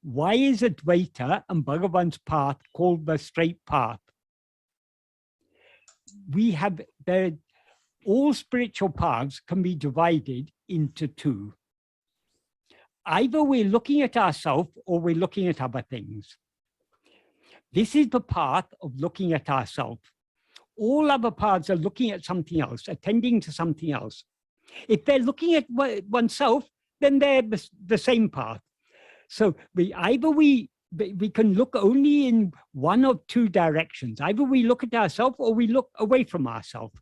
why is advaita and Bhagavan's path called the straight path? We have, all spiritual paths can be divided into two. Either we're looking at ourselves or we're looking at other things. This is the path of looking at ourselves. All other paths are looking at something else, attending to something else. If they're looking at oneself, then they're the same path. So we can look only in one of two directions. Either we look at ourselves or we look away from ourselves.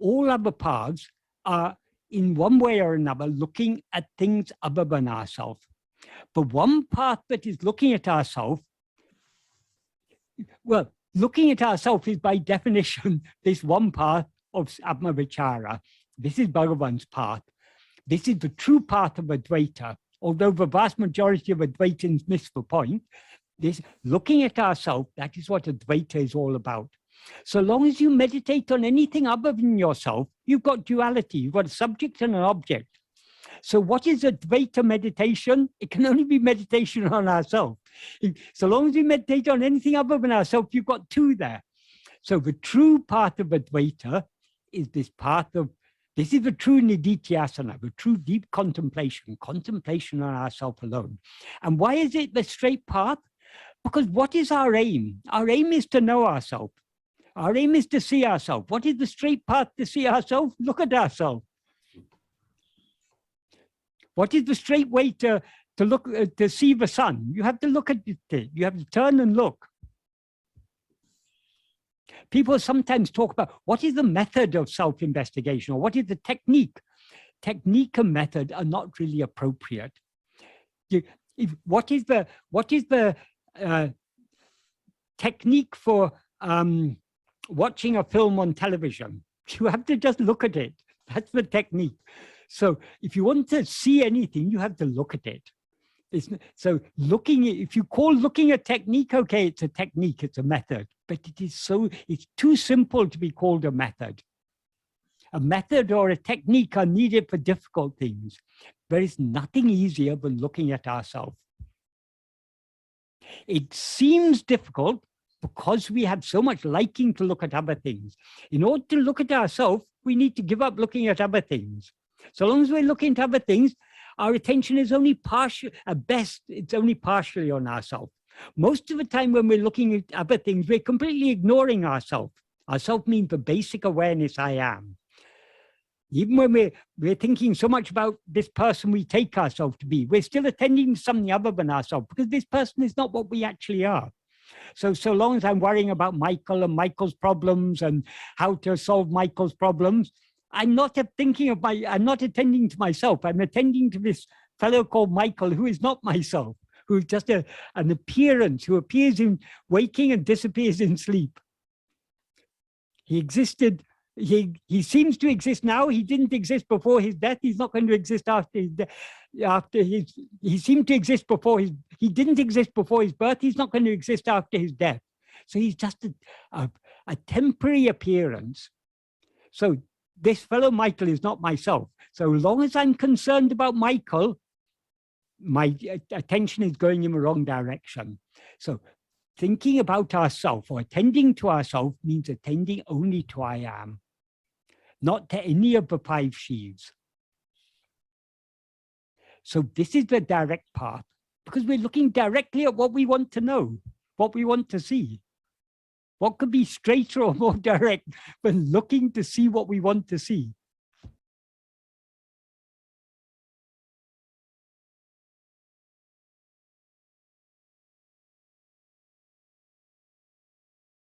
All other paths are, in one way or another, looking at things other than ourselves. But one path that is looking at ourselves, well, looking at ourselves is by definition this one path of ātma-vicāra. This is Bhagavan's path. This is the true path of advaita. Although the vast majority of Advaitins miss the point, this looking at ourselves, that is what Advaita is all about. So long as you meditate on anything other than yourself, you've got duality, you've got a subject and an object. So what is Advaita meditation? It can only be meditation on ourselves. So long as you meditate on anything other than ourselves, you've got two there. So the true path of Advaita is this path of, this is the true nididhyasana, the true deep contemplation, contemplation on ourselves alone. And why is it the straight path? Because what is our aim? Our aim is to know ourselves. Our aim is to see ourselves. What is the straight path to see ourselves? Look at ourselves. What is the straight way to look, to see the sun? You have to look at it. You have to turn and look. People sometimes talk about what is the method of self-investigation or what is the technique. Technique and method are not really appropriate. What is the technique for watching a film on television? You have to just look at it. That's the technique. So if you want to see anything, you have to look at it. So looking, if you call looking a technique, okay, it's a technique, it's a method, but it's too simple to be called a method. A method or a technique are needed for difficult things. There is nothing easier than looking at ourselves. It seems difficult because we have so much liking to look at other things. In order to look at ourselves, we need to give up looking at other things. So long as we're looking at other things, our attention is only partial, at best, it's only partially on ourselves. Most of the time when we're looking at other things, we're completely ignoring ourselves. Ourself means the basic awareness I am. Even when we're thinking so much about this person we take ourselves to be, we're still attending to something other than ourselves because this person is not what we actually are. So long as I'm worrying about Michael and Michael's problems and how to solve Michael's problems, I'm not thinking of I'm not attending to myself. I'm attending to this fellow called Michael, who is not myself, who is just an appearance, who appears in waking and disappears in sleep. He existed, he seems to exist now. He didn't exist before his death. He's not going to exist after his death. He seemed to exist before he didn't exist before his birth. He's not going to exist after his death. So he's just a temporary appearance. So this fellow Michael is not myself. So long as I'm concerned about Michael, my attention is going in the wrong direction. So thinking about ourselves or attending to ourselves means attending only to I am, not to any of the five sheaves. So this is the direct path, because we're looking directly at what we want to know, what we want to see. What could be straighter or more direct than looking to see what we want to see?